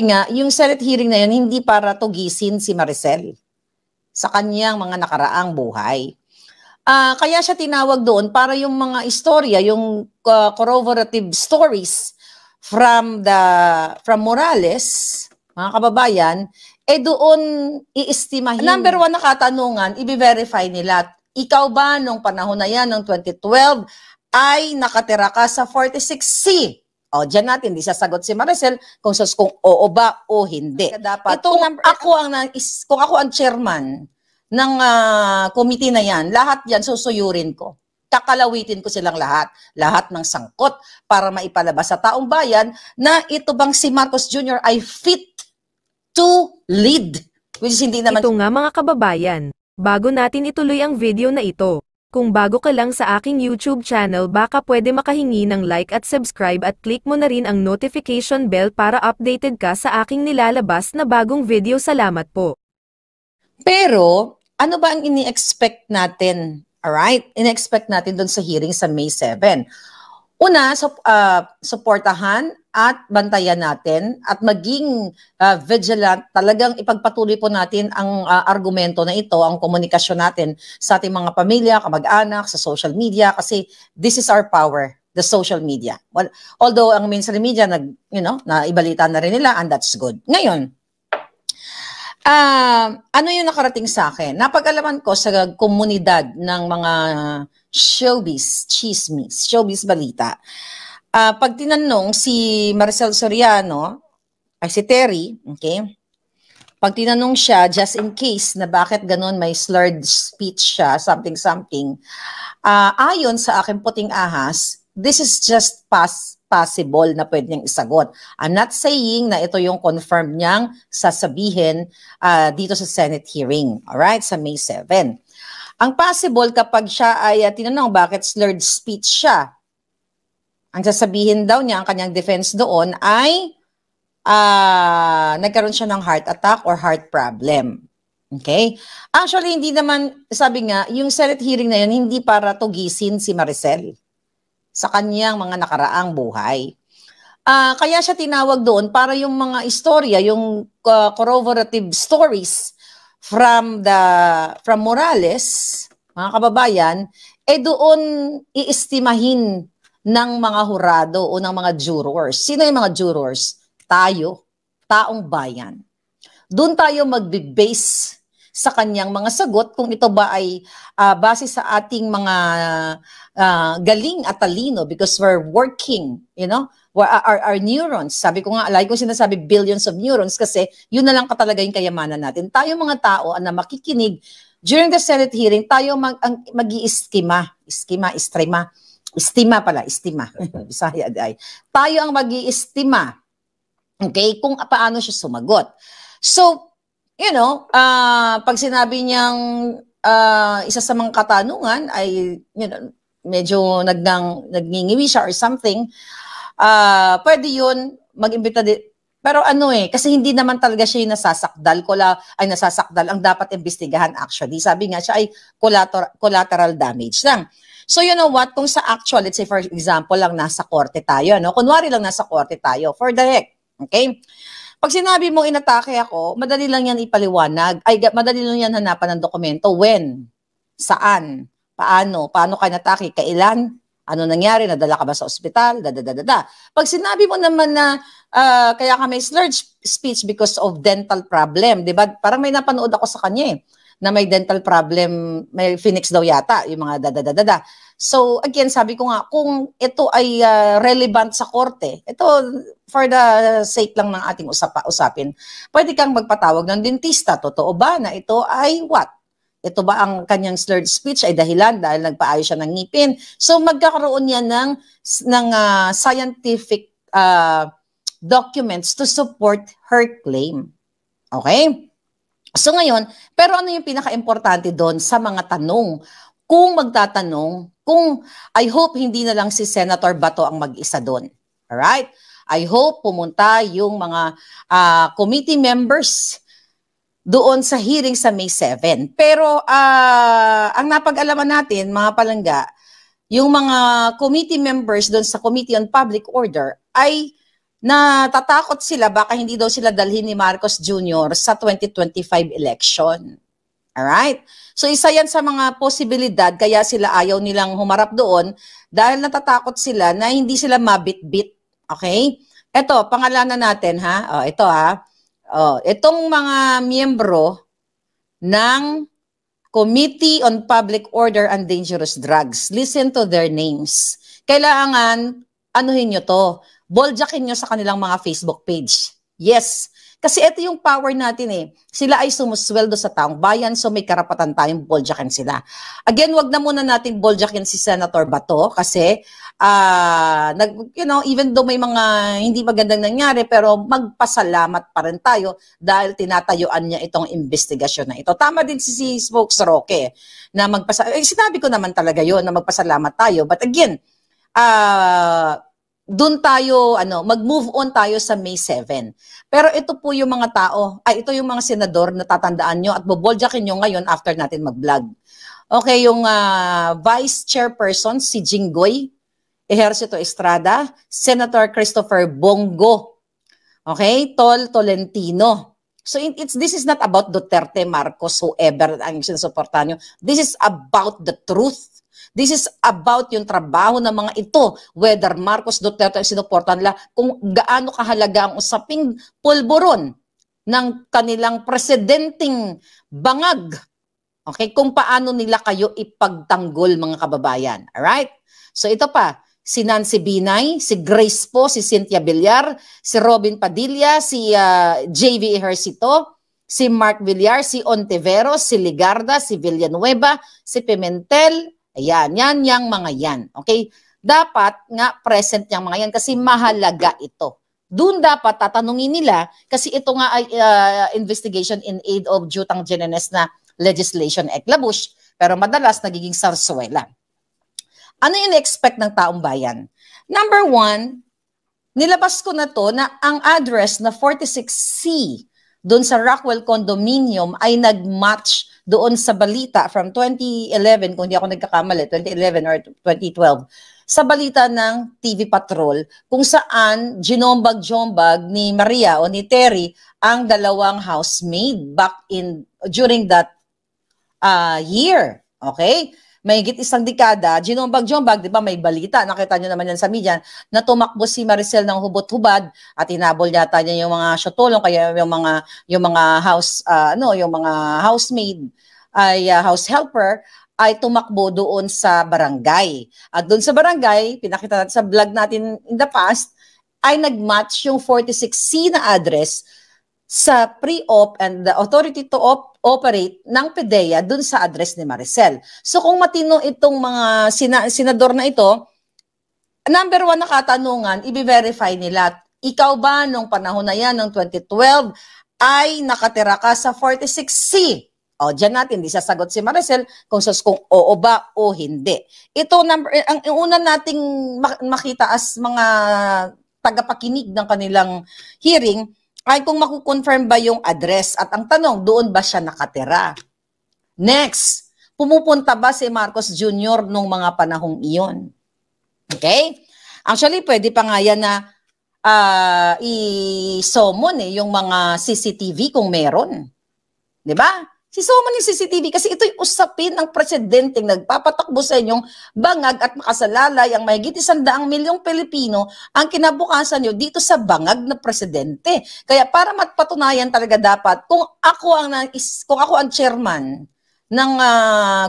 Nga, yung Senate hearing na yun, hindi para tugisin si Maricel sa kanyang mga nakaraang buhay. Kaya siya tinawag doon para yung mga istorya, yung corroborative stories from Morales, mga kababayan, doon iistimahin. Number one na katanungan, i-verify nila, ikaw ba nung panahon na yan, ng 2012, ay nakatira ka sa 46C? O, dyan natin, di sasagot si Maricel kung oo ba o hindi. Dapat, kung ako ang chairman ng committee na yan, lahat yan susuyurin ko. Kakalawitin ko silang lahat ng sangkot para maipalabas sa taong bayan na ito bang si Marcos Jr. ay fit to lead. Which is hindi naman... Ito nga mga kababayan, bago natin ituloy ang video na ito, kung bago ka lang sa aking YouTube channel baka pwede makahingi ng like at subscribe at click mo na rin ang notification bell para updated ka sa aking nilalabas na bagong video. Salamat po. Pero, ano ba ang ini-expect natin? Alright? Ini-expect natin doon sa hearing sa May 7. Una, suportahan at bantayan natin at maging vigilant. Talagang ipagpatuloy po natin ang argumento na ito, ang komunikasyon natin sa ating mga pamilya, kamag-anak, sa social media, kasi this is our power, the social media. Well, although ang mainstream media, naibalita na rin nila, and that's good. Ngayon, ano yung nakarating sa akin? Napag-alaman ko sa komunidad ng mga showbiz, chismis, showbiz balita. Pag tinanong si Maricel Soriano, ay si Terry, okay? Pag tinanong siya, just in case na bakit ganun may slurred speech siya, something, ayon sa aking puting ahas, this is just possible na pwede niyang isagot. I'm not saying na ito yung confirmed niyang sasabihin dito sa Senate hearing, alright, sa May 7. Ang possible kapag siya ay tinanong bakit slurred speech siya, ang sasabihin daw niya, ang kanyang defense doon ay nagkaroon siya ng heart attack or heart problem. Okay? Actually, hindi naman, sabi nga, yung Senate hearing na yun, hindi para tugisin si Maricel sa kanyang mga nakaraang buhay. Kaya siya tinawag doon para yung mga istorya, yung corroborative stories from Morales, mga kababayan, doon iistimahin ng mga hurado o ng mga jurors. Sino yung mga jurors? Tayo, taong bayan. Doon tayo magbe-base sa kanyang mga sagot kung ito ba ay base sa ating mga galing at talino, because we're working, our neurons. Sabi ko nga, lagi ko sinasabi billions of neurons kasi yun na lang katalaga yung kayamanan natin. Tayo mga tao na makikinig during the Senate hearing, tayo mag-i-estima. Bisaya ay. Tayo ang mag-i-estima. Okay? Kung paano siya sumagot. So, pag sinabi niyang isa sa mga katanungan ay, medyo nagngingiwi siya or something, pwede yun mag-imbita pero kasi hindi naman talaga siya yung nasasakdal, ang dapat imbestigahan actually. Sabi nga siya ay collateral damage lang. So you know what, kung sa actual, let's say for example lang nasa korte tayo, kunwari lang nasa korte tayo, for the heck, okay? Pag sinabi mo inatake ako, madali lang yan ipaliwanag, madali lang yan hanapan ng dokumento, when, saan, paano ka inatake, kailan, ano nangyari, nadala ka ba sa ospital, Pag sinabi mo naman na kaya ka may slurred speech because of dental problem, di ba? Parang may napanood ako sa kanya na may dental problem, may Phoenix daw yata, yung mga So again, sabi ko nga, kung ito ay relevant sa korte, ito for the sake lang ng ating usapin, pwede kang magpatawag ng dentista. Totoo ba na ito ay what? Ito ba ang kanyang slurred speech ay dahilan dahil nagpaayos siya ng ngipin? So magkakaroon yan ng scientific documents to support her claim. Okay? So ngayon, pero ano yung pinaka-importante doon sa mga tanong? Kung magtatanong, I hope hindi na lang si Senator Bato ang mag-isa doon. Alright? I hope pumunta yung mga committee members doon sa hearing sa May 7. Pero ang napag-alaman natin, mga palangga, yung mga committee members doon sa Committee on Public Order ay natatakot sila baka hindi daw sila dalhin ni Marcos Jr. sa 2025 election. Alright? So isa yan sa mga posibilidad kaya sila ayaw nilang humarap doon dahil natatakot sila na hindi sila mabit-bit. Okay? Ito, pangalanan natin ha. Ito ha. Itong mga miyembro ng Committee on Public Order and Dangerous Drugs. Listen to their names. Kailangan, anuhin nyo to. Boldyakin nyo sa kanilang mga Facebook page. Yes. Kasi ito yung power natin eh. Sila ay sumusweldo sa taong bayan, so may karapatan tayong boldyakin sila. Again, wag na muna natin boldyakin si Senator Bato kasi, even though may mga hindi magandang nangyari, pero magpasalamat pa rin tayo dahil tinatayuan niya itong investigasyon na ito. Tama din si Spokes Roque na sinabi ko naman talaga yon na magpasalamat tayo. But again, doon tayo, mag-move on tayo sa May 7. Pero ito po yung mga tao, ito yung mga senador na tatandaan nyo at boboldyakin nyo ngayon after natin mag-vlog. Okay, yung Vice Chairperson, si Jinggoy Ejercito Estrada, Senator Christopher Bongo, okay, Tolentino. So this is not about Duterte, Marcos, whoever ang sinusuportahan nyo. This is about the truth. This is about yung trabaho ng mga ito, whether Marcos, Duterte ang sinuportahan nila, kung gaano kahalaga ang usaping pulburon ng kanilang presidenting bangag. Okay, kung paano nila kayo ipagtanggol mga kababayan. Alright? So ito pa, si Nancy Binay, si Grace po, si Cynthia Villar, si Robin Padilla, si JV Ejercito, si Mark Villar, si Ontiveros, si Ligarda, si Villanueva, si Pimentel. Ayan, yang mga yan. Okay? Dapat nga present yung mga yan kasi mahalaga ito. Doon dapat tatanungin nila kasi ito nga ay investigation in aid of Jutang Generes na legislation eklabush, pero madalas nagiging sarsuela. Ano yung expect ng taong bayan? Number one, nilabas ko na to na ang address na 46C doon sa Rockwell Condominium ay nag-match doon sa balita from 2011, kung hindi ako nagkakamali, 2011 or 2012, sa balita ng TV Patrol, kung saan ginombag-jombag ni Maria o ni Terry ang dalawang housemaid back during that year. Okay? Mahigit isang dekada, ginombag-jombag, di ba may balita, nakita nyo naman yan sa media, na tumakbo si Maricel ng hubot-hubad at hinabol yata niya yung mga syotolong, kaya yung mga housemaid ay house helper ay tumakbo doon sa barangay. At doon sa barangay, pinakita natin sa vlog natin in the past, ay nag-match yung 46C na address sa pre-op and the authority to operate ng PDEA dun sa address ni Maricel. So kung matino itong mga senador na ito, number one na katanungan, i-verify nila, ikaw ba nung panahon na yan, noong 2012, ay nakatira ka sa 46C? O, dyan natin, di sasagot si Maricel kung oo ba o hindi. Ito, ang una nating makita as mga tagapakinig ng kanilang hearing, ay kung makukonfirm ba yung address at ang tanong, doon ba siya nakatira? Next, pumupunta ba si Marcos Jr. nung mga panahong iyon? Okay? Actually, pwede pa nga yan na i-summon yung mga CCTV kung meron. Di ba? Si-summon yung CCTV kasi ito'y usapin ng presidenteng nagpapatakbo sa inyong bangag at makasalalay ang mahigit 100 milyong Pilipino ang kinabukasan nyo dito sa bangag na presidente. Kaya para matpatunayan talaga dapat, kung ako ang chairman ng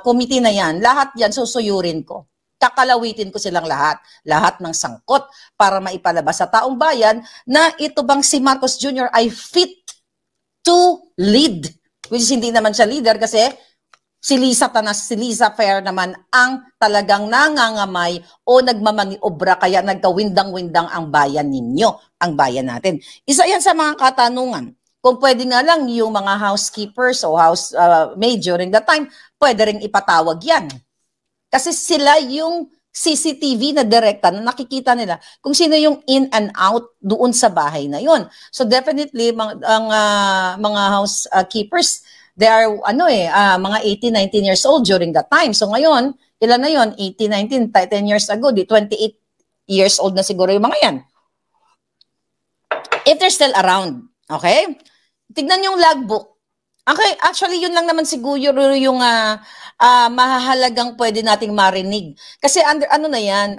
committee na yan, lahat yan susuyurin ko. Kakalawitin ko silang lahat ng sangkot para maipalabas sa taong bayan na ito bang si Marcos Jr. ay fit to lead. Which is hindi naman siya leader kasi si Lisa Fair naman ang talagang nangangamay o nagmamaniobra kaya nagkawindang-windang ang bayan ninyo, ang bayan natin. Isa yan sa mga katanungan. Kung pwede nga lang yung mga housekeepers o house maid during that time, pwede rin ipatawag yan. Kasi sila yung CCTV na direkta na nakikita nila kung sino yung in and out doon sa bahay na yon. So definitely mga housekeepers, they are mga 18, 19 years old during that time. So ngayon, ilan na yon? 18, 19, 10 years ago, 28 years old na siguro yung mga yan. if they're still around. Okay? Tignan yung logbook. Okay, actually, yun lang naman siguro yung mahahalagang pwede nating marinig. Kasi ano na yan,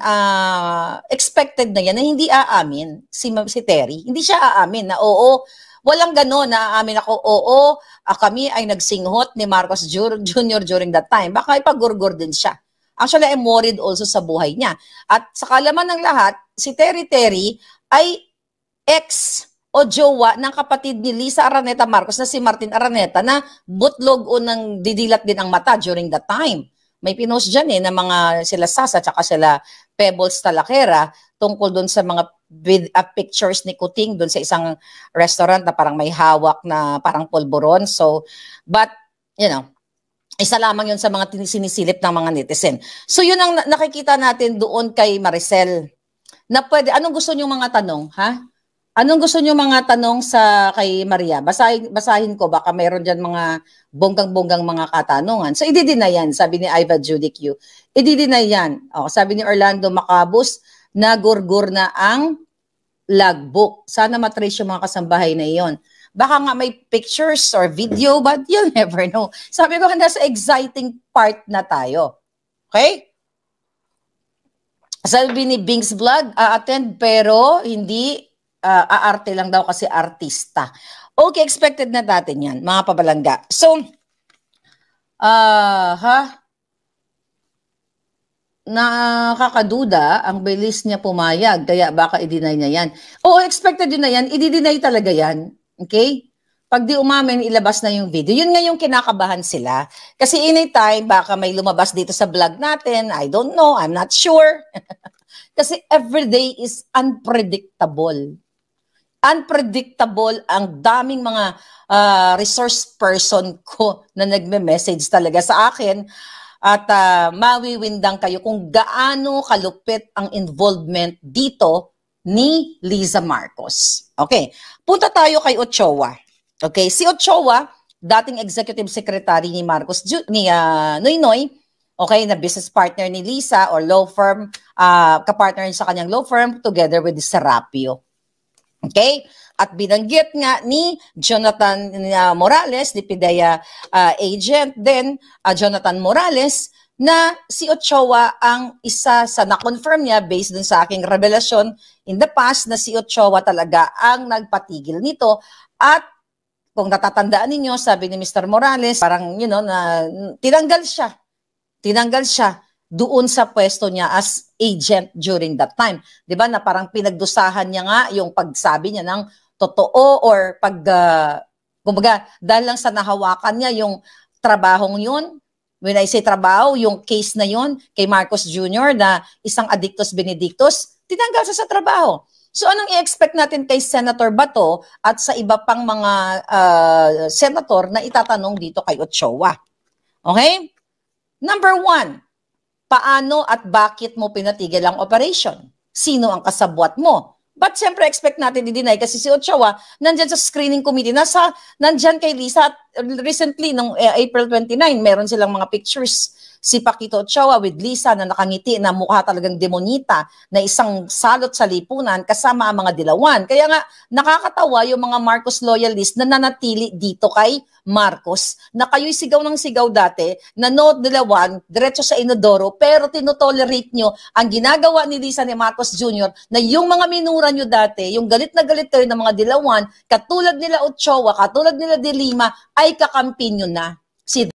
expected na yan na hindi aamin si Terry. Hindi siya aamin na oo, walang gano'n na aamin ako, oo, kami ay nagsinghot ni Marcos Jr. during that time. Baka ipagurgur din siya. Actually, I'm worried also sa buhay niya. At sa kalaman ng lahat, si Terry ay ex o jowa ng kapatid ni Lisa Araneta Marcos na si Martin Araneta na butlog o nang didilat din ang mata during that time. May pinost dyan na mga sila Sasa at sila Pebbles Talakera tungkol doon sa mga pictures ni Kuting doon sa isang restaurant na parang may hawak na parang polvoron. So, but, isa lamang yun sa mga sinisilip ng mga netizen. So, yun ang nakikita natin doon kay Maricel. Na pwede, anong gusto niyo mga tanong, ha? Anong gusto niyo mga tanong kay Maria? Basahin ko, baka mayroon dyan mga bonggang-bonggang mga katanungan. So, i-deny yan, sabi ni Iva Judy Q. I-deny yan. Sabi ni Orlando Macabus, na gurgur na ang logbook. Sana matrace yung mga kasambahay na iyon. Baka nga may pictures or video, but you'll never know. Sabi ko, nasa exciting part na tayo. Okay? Sabi ni Bings Vlog, attend pero hindi aarte lang daw kasi artista. Okay, expected na natin yan, mga pabalangga. So, nakakaduda, ang bilis niya pumayag, kaya baka i-deny niya yan. Oo, expected yun na yan, i-deny talaga yan. Okay? Pag di umamin, ilabas na yung video. Yun nga yung kinakabahan sila. Kasi anytime, baka may lumabas dito sa vlog natin, I don't know, I'm not sure. Kasi everyday is unpredictable. Unpredictable ang daming mga resource person ko na nagme-message talaga sa akin at mawiwindang kayo kung gaano kalupit ang involvement dito ni Liza Marcos. Okay, punta tayo kay Ochoa. Okay, si Ochoa, dating executive secretary ni Marcos, ni Noynoy, okay, na business partner ni Liza or law firm, kapartner sa kanyang law firm together with Serapio. Okay? At binanggit nga ni Jonathan Morales, ni PIDEA agent, then Jonathan Morales, na si Ochoa ang isa sa na-confirm niya based dun sa aking revelasyon in the past na si Ochoa talaga ang nagpatigil nito. At kung natatandaan ninyo, sabi ni Mr. Morales, parang, na tinanggal siya doon sa pwesto niya as agent during that time. 'Di ba na parang pinagdusahan niya nga yung pagsabi niya ng totoo or kumbaga dahil lang sa nahawakan niya yung trabahong yun. When I say trabaho, yung case na yun kay Marcos Jr. na isang addictus benedictus, tinanggal siya sa trabaho. So anong i-expect natin kay Senator Bato at sa iba pang mga senator na itatanong dito kay Ochoa? Okay? Number 1, paano at bakit mo pinatigil ang operation? Sino ang kasabwat mo? But siyempre, expect natin i-deny kasi si Ochoa, nandyan sa screening committee, nandyan kay Lisa. Recently, noong April 29, meron silang mga pictures. Si Paquito Ochoa with Lisa na nakangiti na mukha talagang demonita na isang salot sa lipunan kasama ang mga dilawan. Kaya nga, nakakatawa yung mga Marcos loyalist na nanatili dito kay Marcos na kayo'y sigaw ng sigaw dati na no dilawan, diretso sa inodoro, pero tinotolerate nyo ang ginagawa ni Lisa ni Marcos Jr. na yung mga minura nyo dati, yung galit na galit kayo ng mga dilawan, katulad nila Ochoa, katulad nila De Lima, ay kakampi nyo na. Si